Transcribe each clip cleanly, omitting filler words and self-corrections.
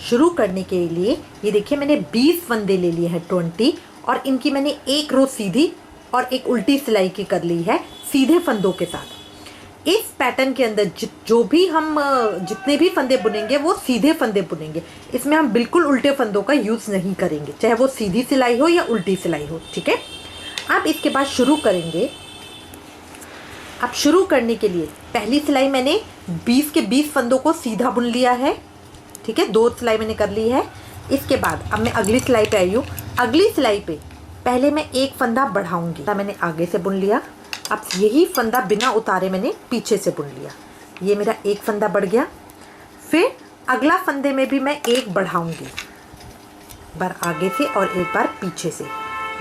शुरू करने के लिए ये देखिए मैंने 20 फंदे ले लिए हैं 20, और इनकी मैंने एक रो सीधी और एक उल्टी सिलाई की कर ली है सीधे फंदों के साथ। इस पैटर्न के अंदर जो भी हम जितने भी फंदे बुनेंगे वो सीधे फंदे बुनेंगे, इसमें हम बिल्कुल उल्टे फंदों का यूज़ नहीं करेंगे, चाहे वो सीधी सिलाई हो या उल्टी सिलाई हो। ठीक है, अब इसके बाद शुरू करेंगे। अब शुरू करने के लिए पहली सिलाई मैंने 20 के 20 फंदों को सीधा बुन लिया है। ठीक है, 2 सिलाई मैंने कर ली है। इसके बाद अब मैं अगली सिलाई पे आई हूँ। अगली सिलाई पे पहले मैं एक फंदा बढ़ाऊंगी, मैंने आगे से बुन लिया। अब यही फंदा बिना उतारे मैंने पीछे से बुन लिया, ये मेरा एक फंदा बढ़ गया। फिर अगला फंदे में भी मैं एक बढ़ाऊंगी, एक बार आगे से और एक बार पीछे से,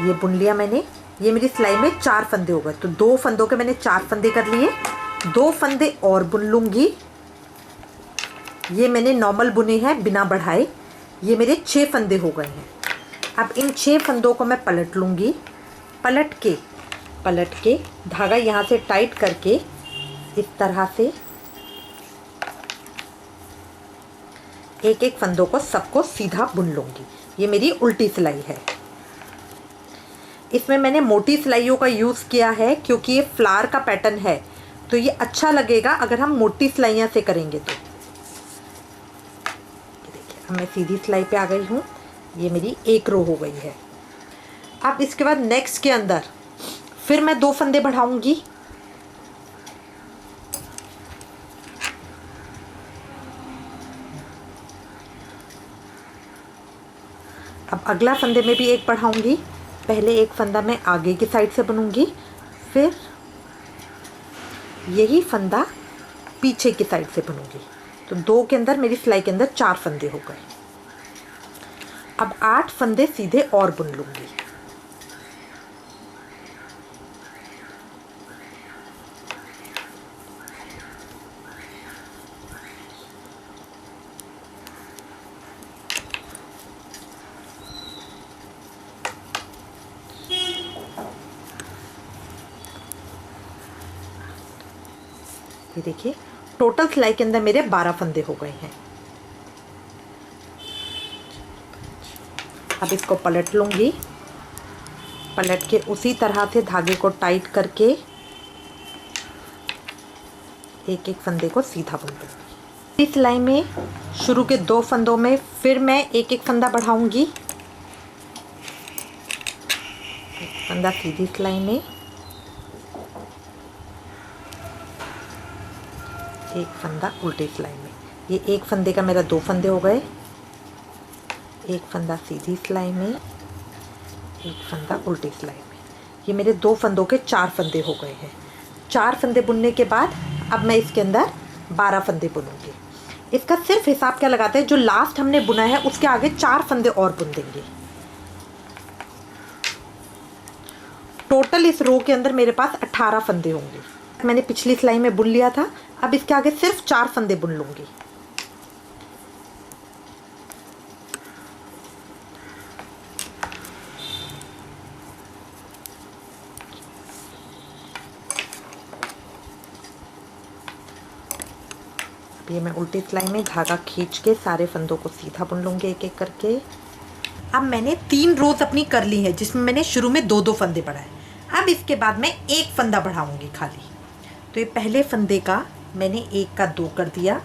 ये बुन लिया मैंने। ये मेरी सिलाई में 4 फंदे हो गए, तो 2 फंदों के मैंने 4 फंदे कर लिए। 2 फंदे और बुन लूँगी, ये मैंने नॉर्मल बुने हैं बिना बढ़ाए। ये मेरे 6 फंदे हो गए हैं। अब इन 6 फंदों को मैं पलट लूँगी। पलट के धागा यहाँ से टाइट करके इस तरह से एक एक फंदों को सबको सीधा बुन लूँगी। ये मेरी उल्टी सिलाई है। इसमें मैंने मोटी सिलाइयों का यूज़ किया है क्योंकि ये फ्लावर का पैटर्न है, तो ये अच्छा लगेगा अगर हम मोटी सिलाइयाँ से करेंगे तो। देखिए अब मैं सीधी सिलाई पे आ गई हूँ, ये मेरी एक रो हो गई है। अब इसके बाद नेक्स्ट के अंदर फिर मैं 2 फंदे बढ़ाऊंगी। अब अगला फंदे में भी एक बढ़ाऊंगी। पहले एक फंदा मैं आगे की साइड से बुनूंगी, फिर यही फंदा पीछे की साइड से बुनूंगी। तो 2 के अंदर मेरी सिलाई के अंदर 4 फंदे हो गए। अब 8 फंदे सीधे और बुन लूंगी। ये देखिए टोटल सिलाई के अंदर मेरे 12 फंदे हो गए हैं। अब इसको पलट लूँगी। पलट के उसी तरह से धागे को टाइट करके एक एक फंदे को सीधा बुन लूँगी। इस सिलाई में शुरू के 2 फंदों में फिर मैं एक एक फंदा बढ़ाऊँगी। एक फंदा सीधी सिलाई में, एक फंदा उल्टी सिलाई में। ये एक फंदे का मेरा 2 फंदे हो गए। एक फंदा सीधी सिलाई में, एक फंदा उल्टी सिलाई में। ये मेरे 2 फंदों के 4 फंदे हो गए हैं। 4 फंदे बुनने के बाद अब मैं इसके अंदर 12 फंदे बुनूंगी। इसका सिर्फ हिसाब क्या लगाते हैं, जो लास्ट हमने बुना है उसके आगे 4 फंदे और बुन देंगे। टोटल इस रो के अंदर मेरे पास 18 फंदे होंगे। मैंने पिछली सिलाई में बुन लिया था, अब इसके आगे सिर्फ 4 फंदे बुन लूंगी। ये मैं उल्टी सिलाई में धागा खींच के सारे फंदों को सीधा बुन लूँगी एक एक करके। अब मैंने 3 रोज अपनी कर ली है जिसमें मैंने शुरू में 2-2 फंदे बढ़ाए। अब इसके बाद मैं एक फंदा बढ़ाऊंगी खाली। तो ये पहले फंदे का मैंने 1 का 2 कर दिया।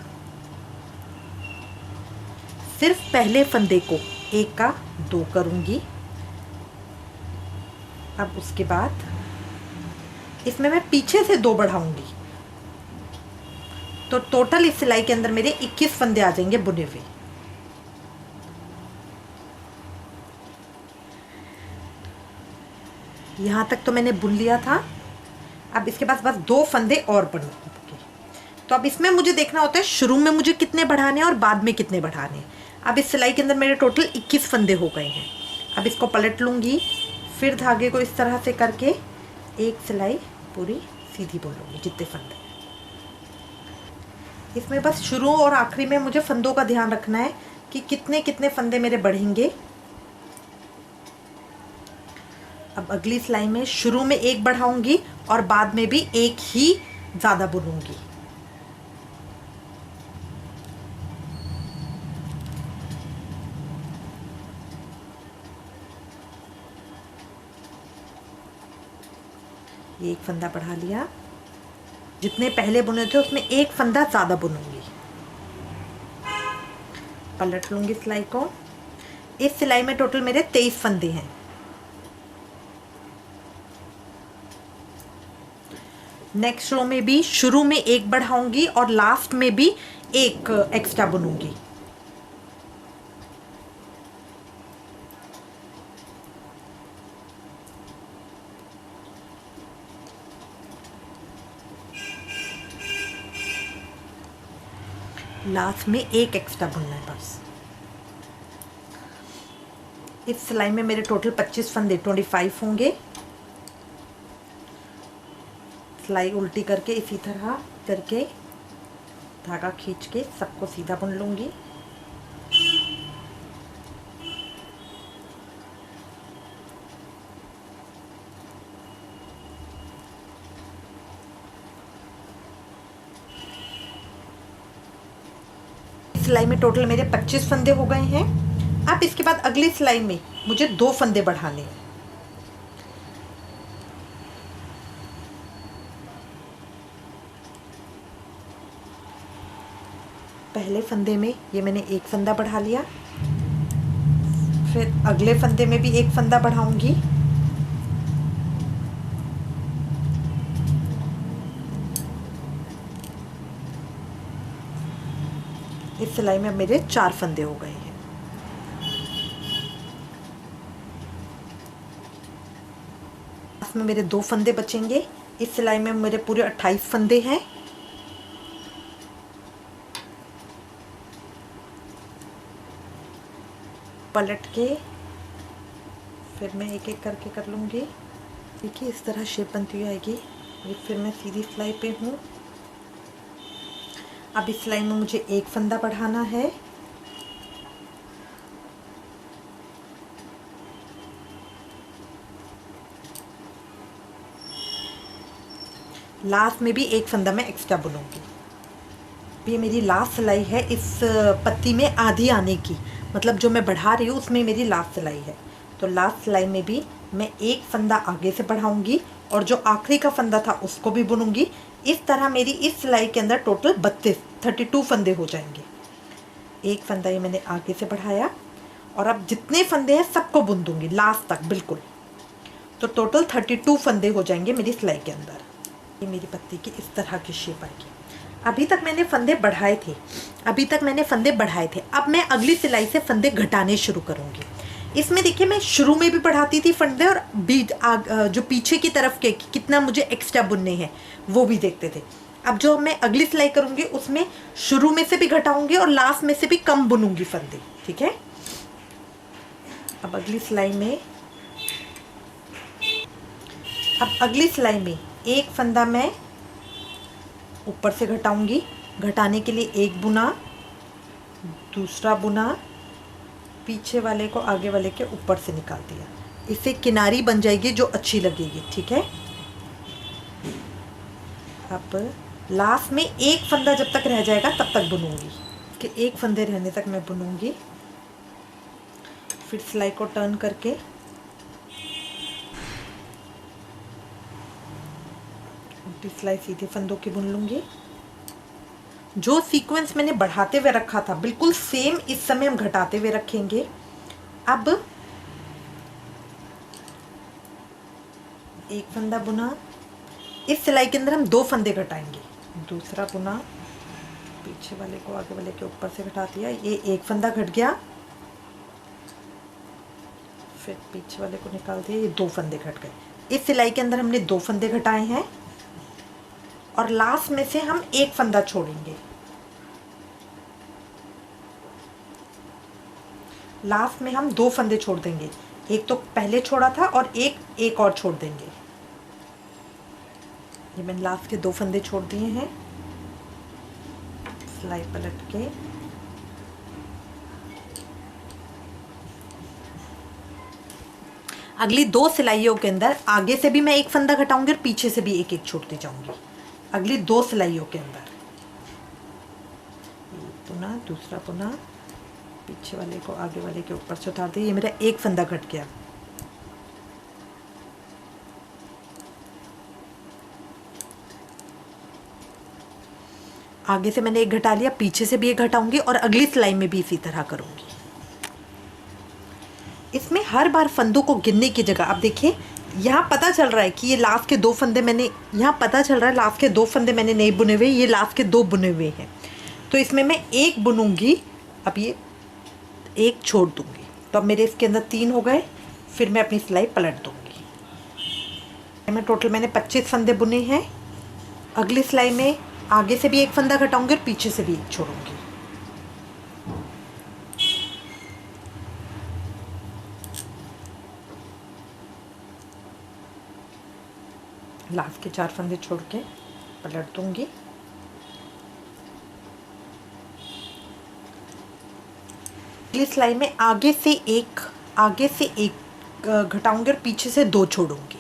सिर्फ पहले फंदे को 1 का 2 करूँगी। अब उसके बाद इसमें मैं पीछे से 2 बढ़ाऊंगी, तो टोटल इस सिलाई के अंदर मेरे 21 फंदे आ जाएंगे बुने हुए। यहाँ तक तो मैंने बुन लिया था। अब इसके पास बस 2 फंदे और बनूंगी। तो अब इसमें मुझे देखना होता है शुरू में मुझे कितने बढ़ाने हैं और बाद में कितने बढ़ाने हैं। अब इस सिलाई के अंदर मेरे टोटल 21 फंदे हो गए हैं। अब इसको पलट लूँगी, फिर धागे को इस तरह से करके एक सिलाई पूरी सीधी बुन लूँगी जितने फंदे। इसमें बस शुरू और आखिरी में मुझे फंदों का ध्यान रखना है कि कितने कितने फंदे मेरे बढ़ेंगे। अब अगली सिलाई में शुरू में 1 बढ़ाऊंगी और बाद में भी 1 ही ज़्यादा बुनूंगी। ये एक फंदा बढ़ा लिया, जितने पहले बुने थे उसमें एक फंदा ज़्यादा बुनूंगी। पलट लूँगी सिलाई को। इस सिलाई में टोटल मेरे 23 फंदे हैं। नेक्स्ट रो में भी शुरू में एक बढ़ाऊंगी और लास्ट में भी एक एक्स्ट्रा बुनूंगी। लास्ट में एक एक्स्ट्रा बुनना है बस। इस सिलाई में मेरे टोटल 25 फंदे 25 होंगे। सिलाई उल्टी करके इसी तरह करके धागा खींच के सबको सीधा बुन लूंगी। सिलाई में टोटल मेरे 25 फंदे हो गए हैं। अब इसके बाद अगली सिलाई में मुझे 2 फंदे बढ़ाने हैं। पहले फंदे में ये मैंने एक फंदा बढ़ा लिया, फिर अगले फंदे में भी एक फंदा बढ़ाऊंगी। इस सिलाई में मेरे 4 फंदे हो गए हैं। इसमें मेरे 2 फंदे बचेंगे। इस सिलाई में मेरे पूरे 28 फंदे हैं। पलट के फिर मैं एक एक करके कर लूँगी। देखिए इस तरह शेप बनती हुई आएगी। ये फिर मैं सीधी सिलाई पे हूँ। अब इस सिलाई में मुझे एक फंदा बढ़ाना है। लास्ट में भी एक फंदा मैं एक्स्ट्रा बुनूंगी। ये मेरी लास्ट सिलाई है इस पत्ती में आधी आने की, मतलब जो मैं बढ़ा रही हूँ उसमें मेरी लास्ट सिलाई है। तो लास्ट सिलाई में भी मैं एक फंदा आगे से बढ़ाऊंगी और जो आखिरी का फंदा था उसको भी बुनूंगी। इस तरह मेरी इस सिलाई के अंदर टोटल 32 फंदे हो जाएंगे। एक फंदा ये मैंने आगे से बढ़ाया और अब जितने फंदे हैं सबको बुन दूंगी लास्ट तक बिल्कुल। तो टोटल 32 फंदे हो जाएंगे मेरी सिलाई के अंदर। ये मेरी पत्ती की इस तरह की शेप आएगी। अभी तक मैंने फंदे बढ़ाए थे। अब मैं अगली सिलाई से फंदे घटाने शुरू करूँगी। इसमें देखिए मैं शुरू में भी बढ़ाती थी फंदे और जो पीछे की तरफ के कितना मुझे एक्स्ट्रा बुनने हैं वो भी देखते थे। अब जो मैं अगली सिलाई करूँगी उसमें शुरू में से भी घटाऊँगी और लास्ट में से भी कम बुनूंगी फंदे। ठीक है। अब अगली सिलाई में एक फंदा मैं ऊपर से घटाऊंगी। घटाने के लिए एक बुना, दूसरा बुना, पीछे वाले को आगे वाले के ऊपर से निकाल दिया। इससे किनारी बन जाएगी जो अच्छी लगेगी। ठीक है। अब लास्ट में एक फंदा जब तक रह जाएगा तब तक बुनूंगी कि एक फंदे रहने तक मैं बुनूंगी। फिर सिलाई को टर्न करके उल्टी सिलाई सीधे फंदों की बुन लूंगी। जो सीक्वेंस मैंने बढ़ाते हुए रखा था बिल्कुल सेम इस समय हम घटाते हुए रखेंगे। अब एक फंदा बुना, इस सिलाई के अंदर हम 2 फंदे घटाएंगे। दूसरा बुना, पीछे वाले को आगे वाले के ऊपर से घटा दिया। ये एक फंदा घट गया, फिर पीछे वाले को निकाल दिया। ये 2 फंदे घट गए। इस सिलाई के अंदर हमने 2 फंदे घटाए हैं और लास्ट में से हम एक फंदा छोड़ेंगे। लास्ट में हम 2 फंदे छोड़ देंगे। एक तो पहले छोड़ा था और एक और छोड़ देंगे। ये मैंने लास्ट के 2 फंदे छोड़ दिए हैं। सिलाई पलट के अगली 2 सिलाइयों के अंदर आगे से भी मैं एक फंदा घटाऊंगी और पीछे से भी एक एक छोड़ती जाऊंगी। अगली 2 सिलाइयों के अंदर बुना, दूसरा बुना, पीछे वाले को आगे वाले के ऊपर से उतार दिया। ये मेरा एक फंदा घट गया। आगे से मैंने एक घटा लिया, पीछे से भी एक घटाऊंगी और अगली सिलाई में भी इसी तरह करूंगी। इसमें हर बार फंदों को गिनने की जगह आप देखिए, यहाँ पता चल रहा है कि ये लास्ट के 2 फंदे मैंने, यहाँ पता चल रहा है लास्ट के 2 फंदे मैंने नहीं बुने हुए, ये लास्ट के 2 बुने हुए हैं। तो इसमें मैं एक बुनूंगी, अब ये एक छोड़ दूंगी, तो अब मेरे इसके अंदर 3 हो गए। फिर मैं अपनी सिलाई पलट दूंगी। मैं टोटल मैंने 25 फंदे बुने हैं। अगली सिलाई में आगे से भी एक फंदा घटाऊंगी और पीछे से भी एक छोड़ूंगी। लास्ट के 4 फंदे छोड़ के पलट दूंगी। अगली सिलाई में आगे से एक घटाऊंगी और पीछे से 2 छोड़ूंगी।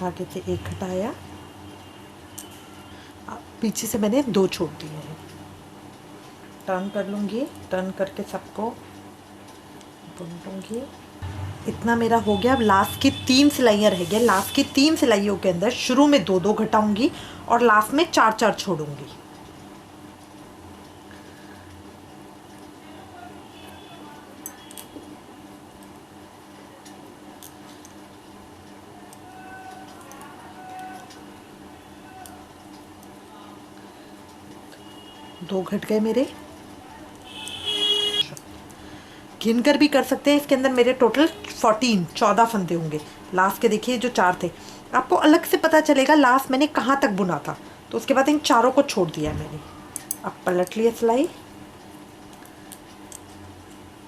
आगे से एक घटाया, पीछे से मैंने 2 छोड़ दिए हैं। टर्न कर लूँगी, टर्न करके सबको बुन लूँगी। इतना मेरा हो गया। अब लास्ट की 3 सिलाइयाँ रह गई। लास्ट की 3 सिलाइयों के अंदर शुरू में 2-2 घटाऊंगी और लास्ट में 4-4 छोड़ूंगी। दो घट गए मेरे। गिन कर भी कर सकते हैं। इसके अंदर मेरे टोटल 14 फंदे होंगे। लास्ट के देखिए जो 4 थे, आपको अलग से पता चलेगा लास्ट मैंने कहाँ तक बुना था। तो उसके बाद इन चारों को छोड़ दिया मैंने। अब पलट लिया सिलाई।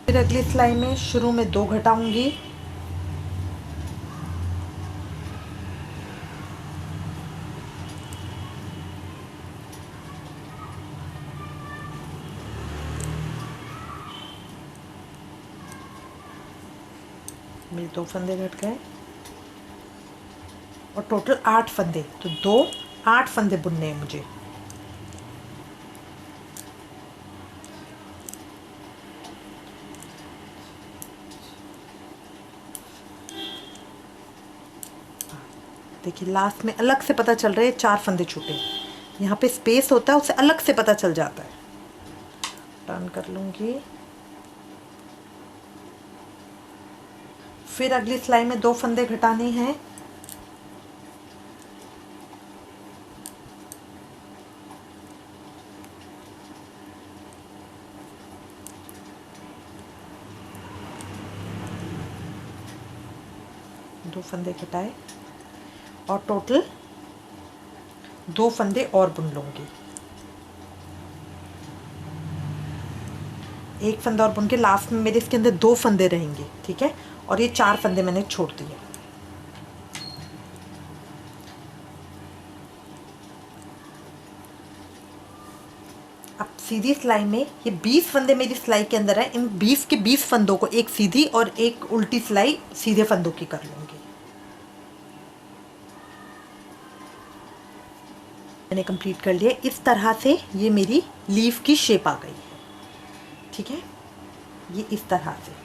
फिर अगली सिलाई में शुरू में 2 घटाऊंगी, मेरे 2 फंदे घट गए और टोटल 8 फंदे। तो 8 फंदे बुनने हैं मुझे। देखिए लास्ट में अलग से पता चल रहा है 4 फंदे छूटे। यहाँ पे स्पेस होता है, उससे अलग से पता चल जाता है। टर्न कर लूँगी। फिर अगली सिलाई में 2 फंदे घटाने हैं। दो फंदे घटाए और टोटल 2 फंदे और बुन लूंगी। एक फंदा और बुन के लास्ट में मेरे इसके अंदर 2 फंदे रहेंगे, ठीक है। और ये 4 फंदे मैंने छोड़ दिए। अब सीधी सिलाई में ये 20 फंदे मेरी सिलाई के अंदर है। इन 20 के 20 फंदों को एक सीधी और एक उल्टी सिलाई सीधे फंदों की कर लूंगी। मैंने कंप्लीट कर लिया। इस तरह से ये मेरी लीफ की शेप आ गई है, ठीक है। ये इस तरह से।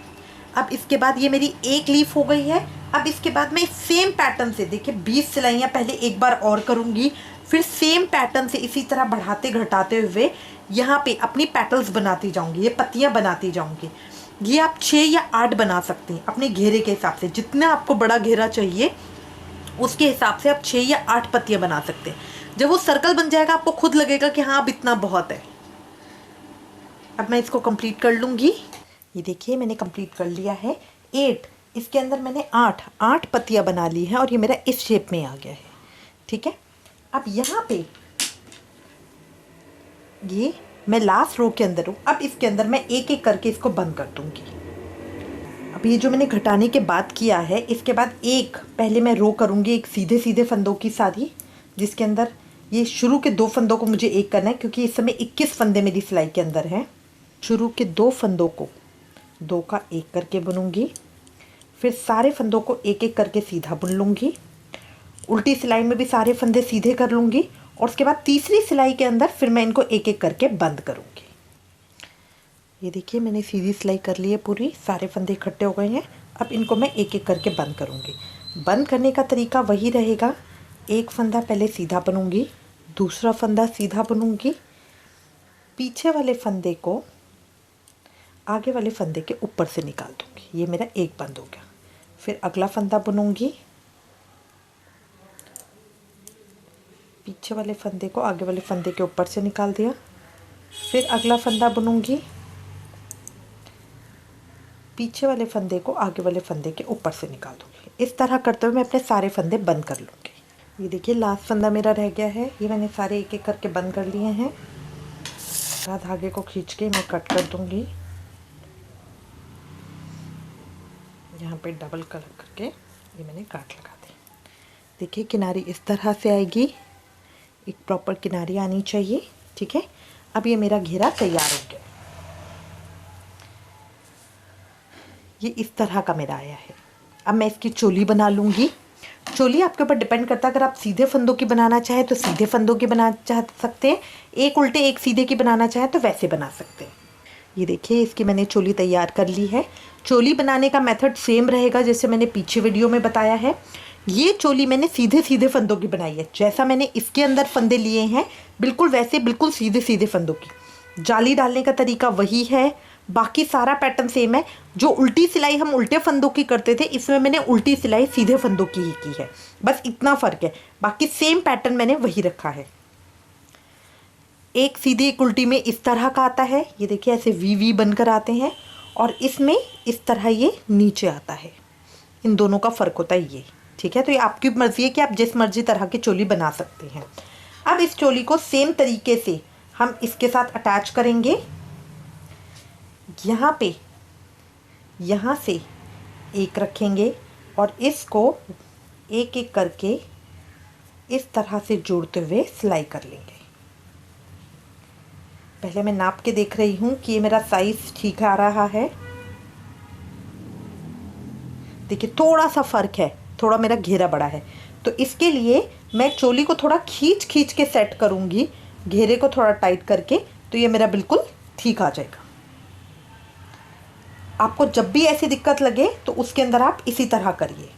अब इसके बाद ये मेरी एक लीफ हो गई है। अब इसके बाद मैं सेम पैटर्न से देखिए 20 सिलाइयाँ पहले एक बार और करूँगी, फिर सेम पैटर्न से इसी तरह बढ़ाते घटाते हुए यहाँ पे अपनी पेटल्स बनाती जाऊँगी, ये पत्तियाँ बनाती जाऊँगी। ये आप 6 या 8 बना सकते हैं अपने घेरे के हिसाब से। जितना आपको बड़ा घेरा चाहिए उसके हिसाब से आप 6 या 8 पत्तियाँ बना सकते हैं। जब वो सर्कल बन जाएगा आपको खुद लगेगा कि हाँ अब इतना बहुत है। अब मैं इसको कंप्लीट कर लूँगी। ये देखिए मैंने कंप्लीट कर लिया है। 8, इसके अंदर मैंने 8 पत्तियाँ बना ली हैं और ये मेरा इस शेप में आ गया है, ठीक है। अब यहाँ पे ये मैं लास्ट रो के अंदर हूँ। अब इसके अंदर मैं एक एक करके इसको बंद कर दूँगी। अब ये जो मैंने घटाने के बाद किया है, इसके बाद एक पहले मैं रो करूँगी, एक सीधे सीधे फंदों की सारी, जिसके अंदर ये शुरू के 2 फंदों को मुझे एक करना है क्योंकि इस समय 21 फंदे मेरी सिलाई के अंदर हैं। शुरू के 2 फंदों को 2 का एक करके बुनूंगी, फिर सारे फंदों को एक एक करके सीधा बुन लूँगी। उल्टी सिलाई में भी सारे फंदे सीधे कर लूँगी और उसके बाद तीसरी सिलाई के अंदर फिर मैं इनको एक एक करके बंद करूँगी। ये देखिए मैंने सीधी सिलाई कर ली है पूरी, सारे फंदे इकट्ठे हो गए हैं। अब इनको मैं एक एक करके बंद करूँगी। बंद करने का तरीका वही रहेगा, एक फंदा पहले सीधा बुनूंगी, दूसरा फंदा सीधा बुनूंगी, पीछे वाले फंदे को आगे वाले फंदे के ऊपर से निकाल दूंगी। ये मेरा एक बंद हो गया। फिर अगला फंदा बुनूंगी, पीछे वाले फंदे को आगे वाले फंदे के ऊपर से निकाल दिया। फिर अगला फंदा बुनूंगी, पीछे वाले फंदे को आगे वाले फंदे के ऊपर से निकाल दूंगी। इस तरह करते हुए मैं अपने सारे फंदे बंद कर लूँगी। ये देखिए लास्ट फंदा मेरा रह गया है, ये मैंने सारे एक एक करके बंद कर लिए हैं। धागे को खींच के मैं कट कर दूंगी, यहाँ पे डबल कलर करके ये मैंने काट लगा दी। देखिए किनारी इस तरह से आएगी, एक प्रॉपर किनारी आनी चाहिए। ठीक है, अब ये मेरा घेरा तैयार हो गया। ये इस तरह का मेरा आया है। अब मैं इसकी चोली बना लूँगी। चोली आपके ऊपर डिपेंड करता है, अगर आप सीधे फंदों की बनाना चाहें तो सीधे फंदों की बना सकते हैं, एक उल्टे एक सीधे की बनाना चाहें तो वैसे बना सकते हैं। ये देखिए इसकी मैंने चोली तैयार कर ली है। चोली बनाने का मेथड सेम रहेगा जैसे मैंने पीछे वीडियो में बताया है। ये चोली मैंने सीधे सीधे फंदों की बनाई है, जैसा मैंने इसके अंदर फंदे लिए हैं बिल्कुल वैसे, बिल्कुल सीधे सीधे फंदों की। जाली डालने का तरीका वही है, बाकी सारा पैटर्न सेम है। जो उल्टी सिलाई हम उल्टे फंदों की करते थे, इसमें मैंने उल्टी सिलाई सीधे फंदों की ही की है, बस इतना फ़र्क है। बाकी सेम पैटर्न मैंने वही रखा है। एक सीधी एक उल्टी में इस तरह का आता है, ये देखिए ऐसे वी बनकर आते हैं, और इसमें इस तरह ये नीचे आता है। इन दोनों का फ़र्क होता है ये। ठीक है, तो ये आपकी मर्ज़ी है कि आप जिस मर्ज़ी तरह की चोली बना सकते हैं। अब इस चोली को सेम तरीके से हम इसके साथ अटैच करेंगे। यहाँ पे यहाँ से एक रखेंगे और इसको एक एक करके इस तरह से जोड़ते हुए सिलाई कर लेंगे। पहले मैं नाप के देख रही हूँ कि ये मेरा साइज़ ठीक आ रहा है। देखिए थोड़ा सा फ़र्क है, थोड़ा मेरा घेरा बड़ा है, तो इसके लिए मैं चोली को थोड़ा खींच के सेट करूँगी, घेरे को थोड़ा टाइट करके, तो ये मेरा बिल्कुल ठीक आ जाएगा। आपको जब भी ऐसी दिक्कत लगे तो उसके अंदर आप इसी तरह करिए।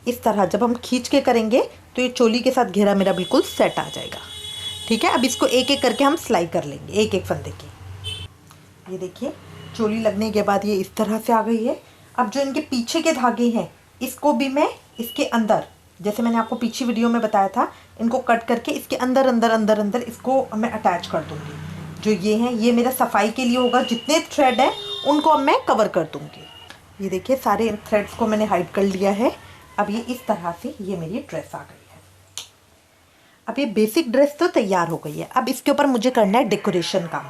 इस तरह जब हम खींच के करेंगे तो ये चोली के साथ घेरा मेरा बिल्कुल सेट आ जाएगा। ठीक है, अब इसको एक एक करके हम सिलाई कर लेंगे, एक एक फंदे की। ये देखिए चोली लगने के बाद ये इस तरह से आ गई है। अब जो इनके पीछे के धागे हैं, इसको भी मैं इसके अंदर, जैसे मैंने आपको पीछे वीडियो में बताया था, इनको कट करके इसके अंदर अंदर अंदर अंदर इसको मैं अटैच कर दूँगी। जो ये हैं ये मेरा सफाई के लिए होगा, जितने थ्रेड हैं उनको अब मैं कवर कर दूँगी। ये देखिए सारे थ्रेड्स को मैंने हाइड कर लिया है। अब ये इस तरह से ये मेरी ड्रेस आ गई है। अब ये बेसिक ड्रेस तो तैयार हो गई है। अब इसके ऊपर मुझे करना है डेकोरेशन काम।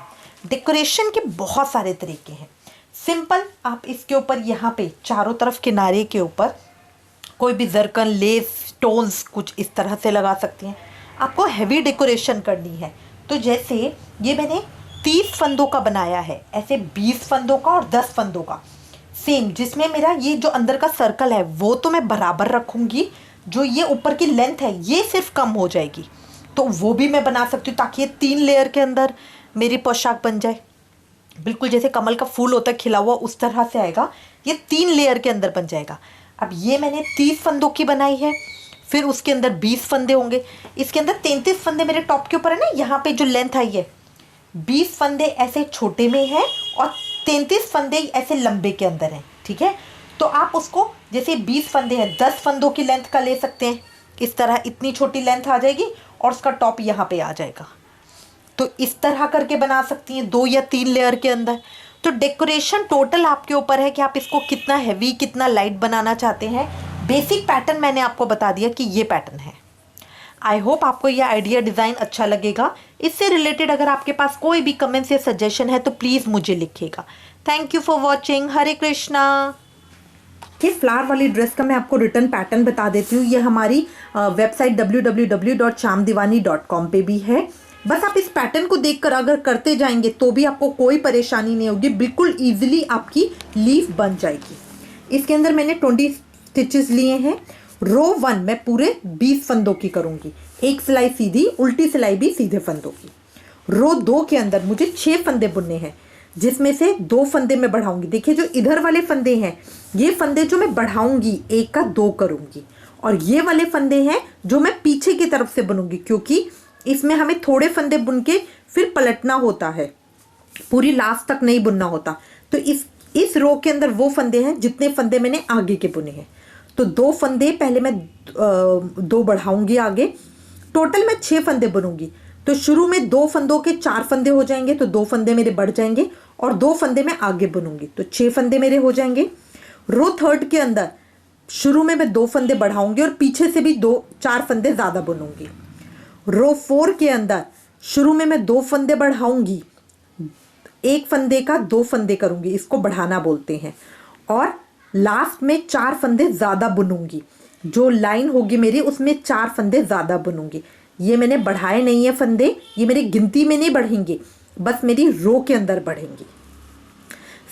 डेकोरेशन के बहुत सारे तरीके हैं। सिंपल, आप इसके ऊपर यहाँ पे चारों तरफ किनारे के ऊपर कोई भी जरकन, लेस, स्टोन्स कुछ इस तरह से लगा सकती हैं। आपको हैवी डेकोरेशन करनी है तो जैसे ये मैंने 30 फंदों का बनाया है, ऐसे 20 फंदों का और 10 फंदों का सेम, जिसमें मेरा ये जो अंदर का सर्कल है वो तो मैं बराबर रखूँगी, जो ये ऊपर की लेंथ है ये सिर्फ कम हो जाएगी, तो वो भी मैं बना सकती हूँ ताकि ये 3 लेयर के अंदर मेरी पोशाक बन जाए। बिल्कुल जैसे कमल का फूल होता है खिला हुआ, उस तरह से आएगा, ये 3 लेयर के अंदर बन जाएगा। अब ये मैंने 30 फंदों की बनाई है, फिर उसके अंदर 20 फंदे होंगे, इसके अंदर 33 फंदे मेरे टॉप के ऊपर है ना, यहाँ पे जो लेंथ आई है 20 फंदे ऐसे छोटे में है और 33 फंदे ऐसे लंबे के अंदर हैं। ठीक है, तो आप उसको जैसे 20 फंदे हैं 10 फंदों की लेंथ का ले सकते हैं, इस तरह इतनी छोटी लेंथ आ जाएगी और उसका टॉप यहाँ पे आ जाएगा। तो इस तरह करके बना सकती हैं 2 या 3 लेयर के अंदर। तो डेकोरेशन टोटल आपके ऊपर है कि आप इसको कितना हैवी कितना लाइट बनाना चाहते हैं। बेसिक पैटर्न मैंने आपको बता दिया कि ये पैटर्न है। आई होप आपको ये आइडिया डिज़ाइन अच्छा लगेगा। इससे रिलेटेड अगर आपके पास कोई भी कमेंट्स या सजेशन है तो प्लीज़ मुझे लिखिएगा। Thank you for watching. Hare Krishna. ये फ्लावर वाली ड्रेस का मैं आपको रिटर्न पैटर्न बता देती हूँ। ये हमारी वेबसाइट www.shamdivani.com पे भी है। बस आप इस पैटर्न को देखकर अगर करते जाएंगे तो भी आपको कोई परेशानी नहीं होगी, बिल्कुल ईजिली आपकी लीफ बन जाएगी। इसके अंदर मैंने 20 स्टिचेस लिए हैं। रो 1 मैं पूरे 20 फंदों की करूँगी, एक सिलाई सीधी, उल्टी सिलाई भी सीधे फंदों की। रो 2 के अंदर मुझे 6 फंदे बुनने हैं। जिसमें से 2 फंदे मैं बढ़ाऊंगी। देखिए जो इधर वाले फंदे हैं, ये फंदे जो मैं बढ़ाऊंगी 1 का 2 करूंगी, और ये वाले फंदे हैं जो मैं पीछे की तरफ से बुनूंगी, क्योंकि इसमें हमें थोड़े फंदे बुन के फिर पलटना होता है, पूरी लास्ट तक नहीं बुनना होता। तो इस रो के अंदर वो फंदे हैं जितने फंदे मैंने आगे के बुने हैं। तो 2 फंदे पहले मैं 2 बढ़ाऊंगी आगे, टोटल मैं 6 फंदे बुनूंगी। तो शुरू में 2 फंदों के 4 फंदे हो जाएंगे, तो 2 फंदे मेरे बढ़ जाएंगे, और 2 फंदे मैं आगे बुनूंगी, तो 6 फंदे मेरे हो जाएंगे। रो 3 के अंदर शुरू में मैं 2 फंदे बढ़ाऊंगी और पीछे से भी 4 फंदे ज़्यादा बुनूंगी। रो 4 के अंदर शुरू में मैं 2 फंदे बढ़ाऊंगी, 1 फंदे का 2 फंदे करूंगी, इसको बढ़ाना बोलते हैं, और लास्ट में 4 फंदे ज़्यादा बुनूंगी। जो लाइन होगी मेरी उसमें 4 फंदे ज़्यादा बुनूंगी। ये मैंने बढ़ाए नहीं है फंदे, ये मेरी गिनती में नहीं बढ़ेंगे, बस मेरी रो के अंदर बढ़ेंगे।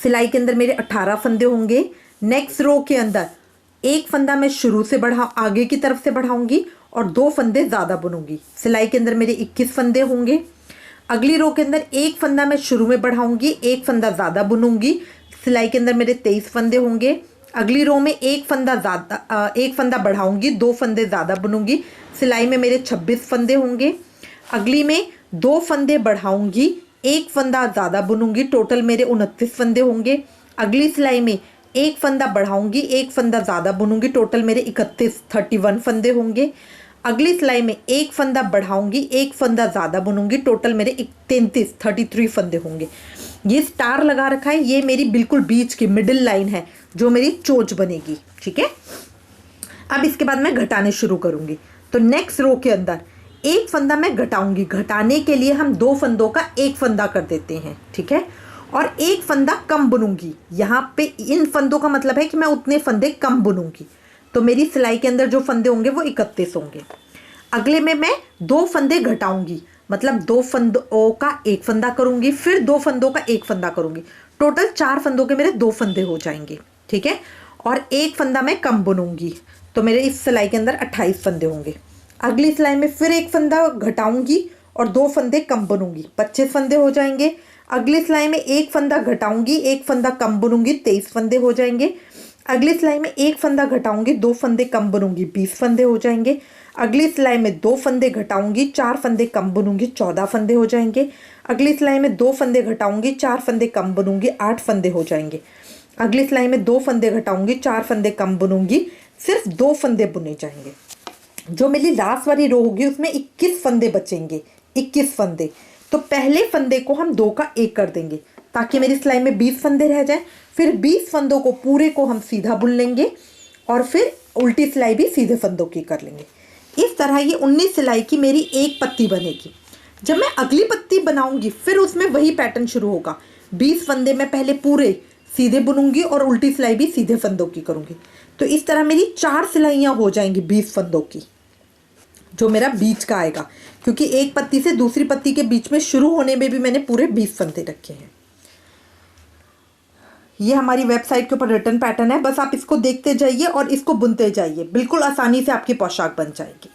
सिलाई के अंदर मेरे 18 फंदे होंगे। नेक्स्ट रो के अंदर 1 फंदा मैं शुरू से आगे की तरफ से बढ़ाऊंगी और 2 फंदे ज़्यादा बुनूंगी। सिलाई के अंदर मेरे 21 फंदे होंगे। अगली रो के अंदर 1 फंदा मैं शुरू में बढ़ाऊंगी, 1 फंदा ज़्यादा बुनूंगी। सिलाई के अंदर मेरे 23 फंदे होंगे। अगली रो में 1 फंदा बढ़ाऊंगी, 2 फंदे ज़्यादा बुनूंगी। सिलाई में मेरे 26 फंदे होंगे। अगली में 2 फंदे बढ़ाऊंगी, 1 फंदा ज़्यादा बुनूंगी, टोटल मेरे 29 फंदे होंगे। अगली सिलाई में 1 फंदा बढ़ाऊंगी, 1 फंदा ज़्यादा बुनूंगी, टोटल मेरे 31 फंदे होंगे। अगली सिलाई में 1 फंदा बढ़ाऊंगी, 1 फंदा ज़्यादा बुनूंगी, टोटल मेरे 33 फंदे होंगे। ये स्टार लगा रखा है, ये मेरी बिल्कुल बीच की मिडिल लाइन है जो मेरी चोंच बनेगी। ठीक है, अब इसके बाद मैं घटाने शुरू करूंगी। तो नेक्स्ट रो के अंदर 1 फंदा मैं घटाऊंगी, घटाने के लिए हम 2 फंदों का 1 फंदा कर देते हैं। ठीक है, और 1 फंदा कम बुनूंगी। यहाँ पे इन फंदों का मतलब है कि मैं उतने फंदे कम बुनूंगी, तो मेरी सिलाई के अंदर जो फंदे होंगे वो 31 होंगे। अगले में मैं 2 फंदे घटाऊंगी, मतलब 2 फंदों का 1 फंदा करूंगी, फिर 2 फंदों का 1 फंदा करूंगी, टोटल 4 फंदों के मेरे 2 फंदे हो जाएंगे। ठीक है, और 1 फंदा मैं कम बुनूंगी, तो मेरे इस सिलाई के अंदर 28 फंदे होंगे। अगली सिलाई में फिर 1 फंदा घटाऊंगी और 2 फंदे कम बुनूंगी, 25 फंदे हो जाएंगे। अगली सिलाई में 1 फंदा घटाऊंगी, 1 फंदा कम बुनूंगी, 23 फंदे हो जाएंगे। अगली सिलाई में 1 फंदा घटाऊंगी, 2 फंदे कम बुनूंगी, 20 फंदे हो जाएंगे। अगली सिलाई में 2 फंदे घटाऊंगी, 4 फंदे कम बुनूंगी, 14 फंदे हो जाएंगे। अगली सिलाई में 2 फंदे घटाऊंगी, 4 फंदे कम बुनूंगी, 8 फंदे हो जाएंगे। अगली सिलाई में 2 फंदे घटाऊंगी, 4 फंदे कम बुनूंगी, सिर्फ 2 फंदे बुने जाएंगे। जो मेरी लास्ट वाली रो होगी उसमें 21 फंदे बचेंगे, 21 फंदे। तो पहले फंदे को हम 2 का 1 कर देंगे ताकि मेरी सिलाई में 20 फंदे रह जाएं। फिर 20 फंदों को पूरे को हम सीधा बुन लेंगे और फिर उल्टी सिलाई भी सीधे फंदों की कर लेंगे। इस तरह ये 19 सिलाई की मेरी एक पत्ती बनेगी। जब मैं अगली पत्ती बनाऊंगी फिर उसमें वही पैटर्न शुरू होगा। 20 फंदे मैं पहले पूरे सीधे बुनूंगी और उल्टी सिलाई भी सीधे फंदों की करूंगी। तो इस तरह मेरी 4 सिलाइयाँ हो जाएंगी 20 फंदों की, जो मेरा बीच का आएगा, क्योंकि एक पत्ती से दूसरी पत्ती के बीच में शुरू होने में भी मैंने पूरे 20 फंदे रखे हैं। ये हमारी वेबसाइट के ऊपर रिटर्न पैटर्न है, बस आप इसको देखते जाइए और इसको बुनते जाइए, बिल्कुल आसानी से आपकी पोशाक बन जाएगी।